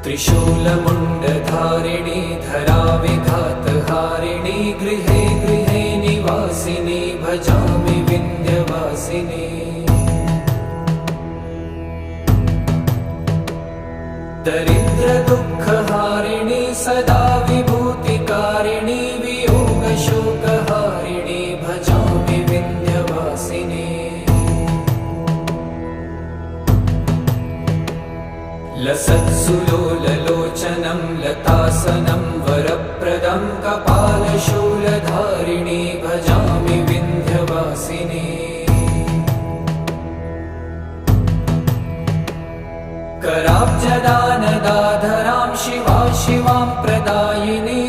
त्रिशूलमुण्डधारिणी धराविघातहारिणी गृहे गृहे निवासिनी भजामि विन्ध्यवासिनी। दरिद्रदुःखहारिणी सदा विभूतिकारिणी वियोगशोकहारिणी भजामि विन्ध्यवासिनी। लसत्सुलोललोचनं लतासनं वरप्रदं कपालशूलधारिणी भजामि विन्ध्यवासिनी। कराब्जदानदाधरां शिवा शिवां प्रदायिनी